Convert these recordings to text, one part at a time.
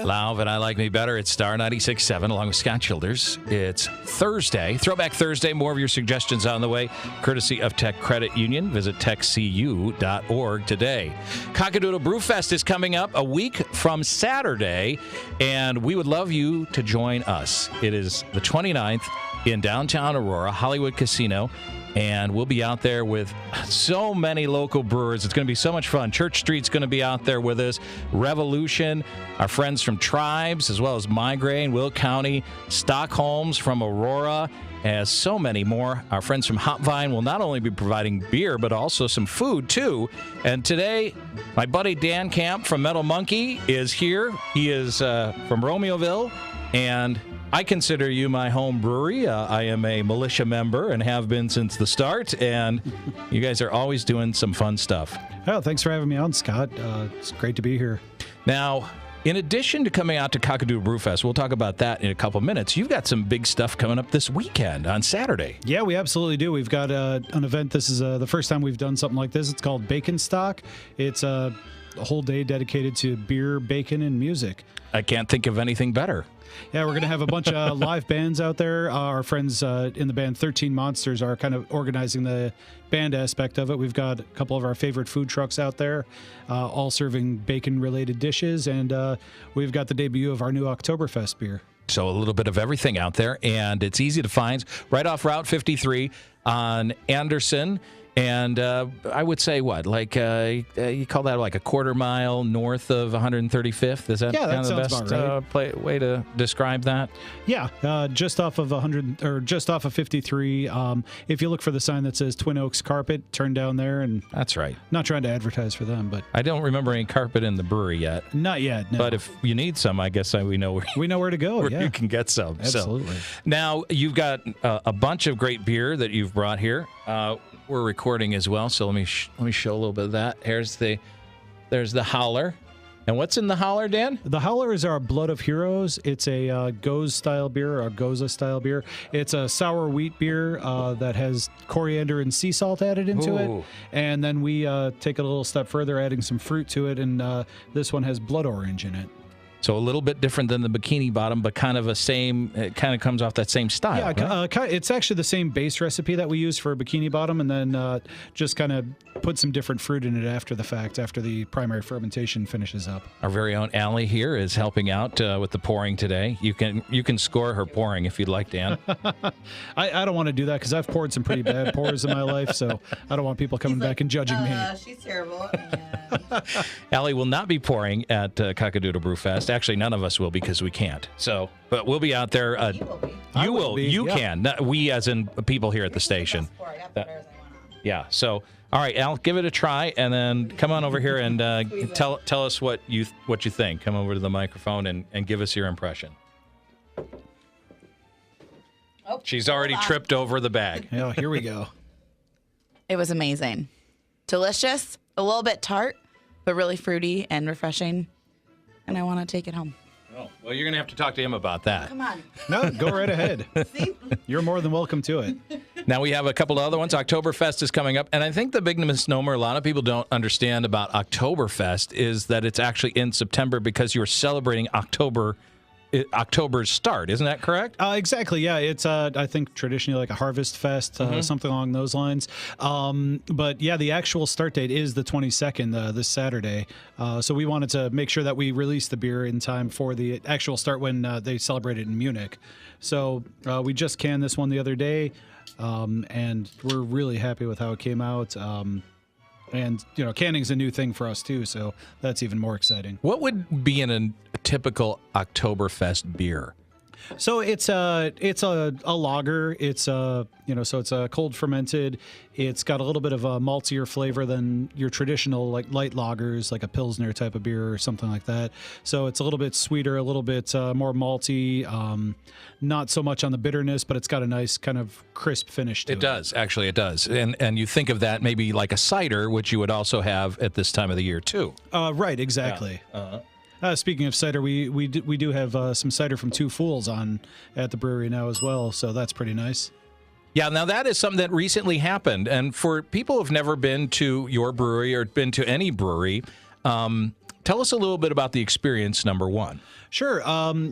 Lauv and I Like Me Better. It's Star 96.7 along with Scott Childers. It's Thursday, Throwback Thursday. More of your suggestions on the way, courtesy of Tech Credit Union. Visit techcu.org today. Cock-A-Doodle Brew Fest is coming up a week from Saturday, and we would love you to join us. It is the 29th in downtown Aurora, Hollywood Casino. And we'll be out there with so many local brewers. It's going to be so much fun. Church Street's going to be out there with us. Revolution, our friends from Tribes, as well as Migraine, Will County, Stockholm's from Aurora, as so many more. Our friends from Hopvine will not only be providing beer, but also some food, too. And today, my buddy Dan Camp from Metal Monkey is here. He is from Romeoville, and I consider you my home brewery. I am a militia member and have been since the start, and you guys are always doing some fun stuff. Oh, thanks for having me on, Scott. It's great to be here. Now, in addition to coming out to Cock-A-Doodle Brew Fest, we'll talk about that in a couple minutes. You've got some big stuff coming up this weekend on Saturday. Yeah, we absolutely do. We've got an event. This is the first time we've done something like this. It's called Bacon Stock. It's a whole day dedicated to beer, bacon, and music. I can't think of anything better. Yeah, we're going to have a bunch of live bands out there. Our friends in the band 13 Monsters are kind of organizing the band aspect of it. We've got a couple of our favorite food trucks out there, all serving bacon-related dishes, and we've got the debut of our new Oktoberfest beer. So a little bit of everything out there, and it's easy to find right off Route 53 on Anderson. And I would say what, like you call that like a quarter mile north of 135th? Is that kind of the best way to describe that? Yeah, just off of 100 or just off of 53. If you look for the sign that says Twin Oaks Carpet, turn down there. And that's right. Not trying to advertise for them, but I don't remember any carpet in the brewery yet. Not yet. No. But if you need some, I guess we know where to go. Where yeah. you can get some. Absolutely. So, now you've got a bunch of great beer that you've brought here. We're recording as well, so let me show a little bit of that. There's the Howler. And what's in the Howler, Dan? The Howler is our Blood of Heroes. It's a Goza-style beer, or Goza-style beer. It's a sour wheat beer that has coriander and sea salt added into it. And then we take it a little step further, adding some fruit to it, and this one has blood orange in it. So a little bit different than the Bikini Bottom, but kind of it kind of comes off that same style. Yeah, right? It's actually the same base recipe that we use for Bikini Bottom, and then just kind of put some different fruit in it after the fact, after the primary fermentation finishes up. Our very own Allie here is helping out with the pouring today. You can score her pouring if you'd like, Dan. I don't want to do that because I've poured some pretty bad pours in my life, so I don't want people coming back and judging me. She's terrible. Allie will not be pouring at Cock-A-Doodle Brew Fest. Actually, none of us will because we can't. So, but we'll be out there. You will. You can. Not we, as in people here at the station. Yeah. So, all right, Al, give it a try, and then come on over here and tell us what you think. Come over to the microphone and give us your impression. Oh, she's already tripped over the bag. Yeah, here we go. It was amazing, delicious, a little bit tart, but really fruity and refreshing. And I want to take it home. Oh, well, you're going to have to talk to him about that. Come on. No, go right ahead. See? You're more than welcome to it. Now, we have a couple of other ones. Oktoberfest is coming up. And I think the big misnomer a lot of people don't understand about Oktoberfest is that it's actually in September because you're celebrating October's start. Isn't that correct? Exactly, yeah. It's, I think, traditionally like a harvest fest, something along those lines. But, yeah, the actual start date is the 22nd, this Saturday. So we wanted to make sure that we release the beer in time for the actual start when they celebrate it in Munich. So we just canned this one the other day, and we're really happy with how it came out. And, canning's a new thing for us, too, so that's even more exciting. What would be in a typical Oktoberfest beer? So it's a lager. It's so it's a cold fermented. It's got a little bit of a maltier flavor than your traditional like light lagers, like a Pilsner type of beer or something like that. So it's a little bit sweeter, a little bit more malty. Not so much on the bitterness, but it's got a nice kind of crisp finish to it. It does, actually, it does. And you think of that maybe like a cider, which you would also have at this time of the year too. Right, exactly. Yeah. Speaking of cider, we do have some cider from Two Fools on at the brewery now as well, so that's pretty nice. Yeah, now that is something that recently happened, and for people who've never been to your brewery or been to any brewery, tell us a little bit about the experience, number one. Sure.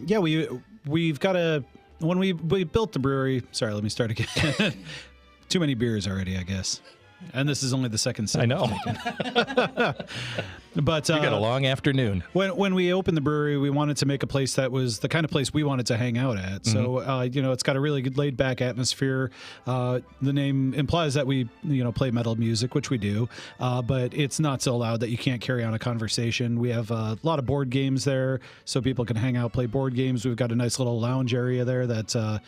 Yeah, we've got when we built the brewery. Sorry, let me start again. Too many beers already, I guess. And this is only the second sip. I know. But you got a long afternoon. When we opened the brewery, we wanted to make a place that was the kind of place we wanted to hang out at. So, it's got a really good laid back atmosphere. The name implies that we, play metal music, which we do. But it's not so loud that you can't carry on a conversation. We have a lot of board games there so people can hang out, play board games. We've got a nice little lounge area there that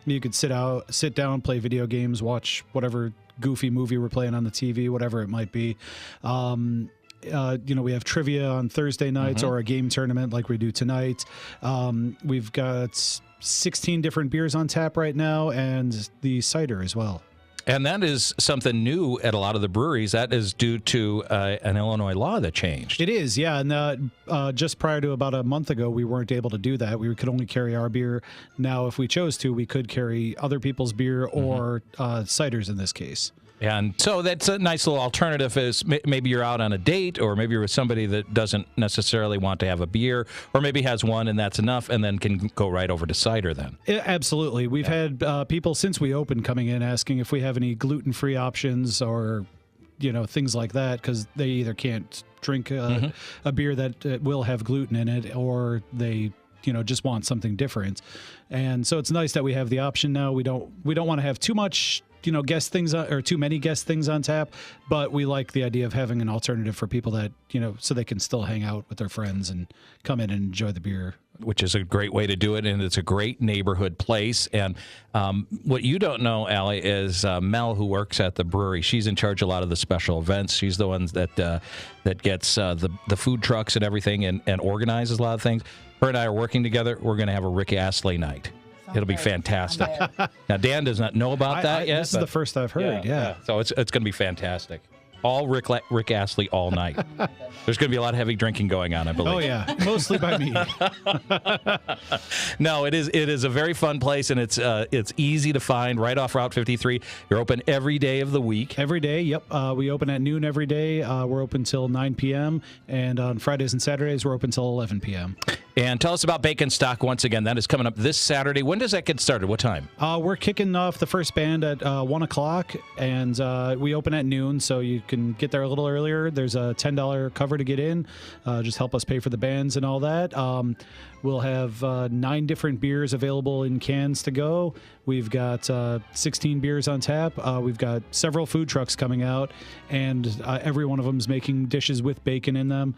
you could sit down, play video games, watch whatever goofy movie we're playing on the TV, whatever it might be. We have trivia on Thursday nights or a game tournament like we do tonight. We've got 16 different beers on tap right now and the cider as well. And that is something new at a lot of the breweries. That is due to an Illinois law that changed. It is, yeah. And just prior to about a month ago, we weren't able to do that. We could only carry our beer. Now, if we chose to, we could carry other people's beer or ciders in this case. And so that's a nice little alternative is maybe you're out on a date or maybe you're with somebody that doesn't necessarily want to have a beer or maybe has one and that's enough and then can go right over to cider then. Absolutely. We've had people since we opened coming in asking if we have any gluten-free options or, things like that because they either can't drink a beer that will have gluten in it or they just want something different. And so it's nice that we have the option now. We don't want to have too much guest things or too many guest things on tap, but we like the idea of having an alternative for people that, so they can still hang out with their friends and come in and enjoy the beer. Which is a great way to do it, and it's a great neighborhood place. And what you don't know, Allie, is Mel, who works at the brewery, she's in charge of a lot of the special events. She's the one that gets the food trucks and everything and organizes a lot of things. Her and I are working together. We're going to have a Rick Astley night. It'll be fantastic. Now, Dan does not know about that yet. This is the first I've heard, yeah. So it's going to be fantastic. All Rick Astley all night. There's going to be a lot of heavy drinking going on, I believe. Oh, yeah. Mostly by me. No, it is a very fun place, and it's easy to find right off Route 53. You're open every day of the week. Every day, yep. We open at noon every day. We're open till 9 p.m., and on Fridays and Saturdays, we're open till 11 p.m. And tell us about Bacon Stock once again. That is coming up this Saturday. When does that get started? What time? We're kicking off the first band at 1 o'clock, and we open at noon, so you can get there a little earlier. There's a $10 cover to get in. Just help us pay for the bands and all that. We'll have 9 different beers available in cans to go. We've got 16 beers on tap. We've got several food trucks coming out, and every one of them is making dishes with bacon in them.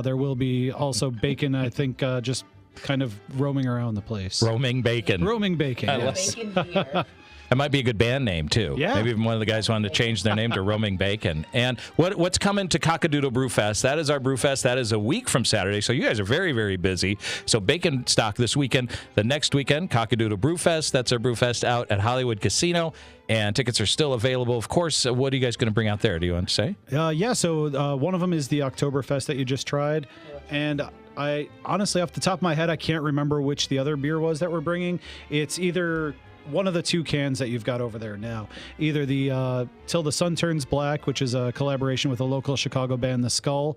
There will be also bacon, I think, just kind of roaming around the place. Roaming bacon. Roaming bacon, yes. Bacon beer. That might be a good band name, too. Yeah. Maybe even one of the guys wanted to change their name to Roaming Bacon. And what's coming to Cock-A-Doodle Brew Fest? That is our brew fest. That is a week from Saturday, so you guys are very, very busy. So Bacon Stock this weekend. The next weekend, Cock-A-Doodle Brew Fest. That's our brew fest out at Hollywood Casino. And tickets are still available. Of course, what are you guys going to bring out there? Do you want to say? So one of them is the Oktoberfest that you just tried. And I honestly, off the top of my head, I can't remember which the other beer was that we're bringing. It's either one of the 2 cans that you've got over there now. Either the Till the Sun Turns Black, which is a collaboration with a local Chicago band, The Skull.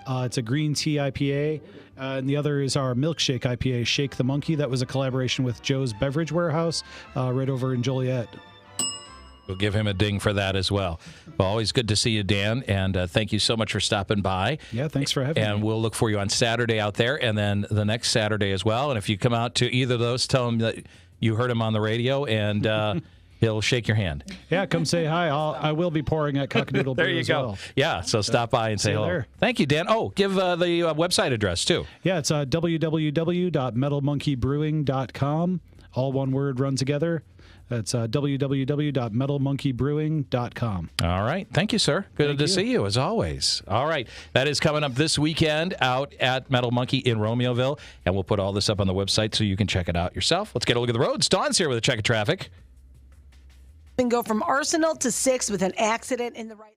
It's a green tea IPA. And the other is our milkshake IPA, Shake the Monkey. That was a collaboration with Joe's Beverage Warehouse right over in Joliet. We'll give him a ding for that as well. Well, always good to see you, Dan, and thank you so much for stopping by. Yeah, thanks for having me. And we'll look for you on Saturday out there, and then the next Saturday as well. And if you come out to either of those, tell him that you heard him on the radio, and he'll shake your hand. Yeah, come say hi. I will be pouring at Cock-A-Doodle Brew. There you as go. Well. Yeah, so stop by and say hello. There. Thank you, Dan. Oh, give the website address, too. Yeah, it's www.metalmonkeybrewing.com. All one word run together. That's www.metalmonkeybrewing.com. All right. Thank you, sir. Good to see you, as always. All right. That is coming up this weekend out at Metal Monkey in Romeoville, and we'll put all this up on the website so you can check it out yourself. Let's get a look at the roads. Dawn's here with a check of traffic. And go from Arsenal to 6 with an accident in the right.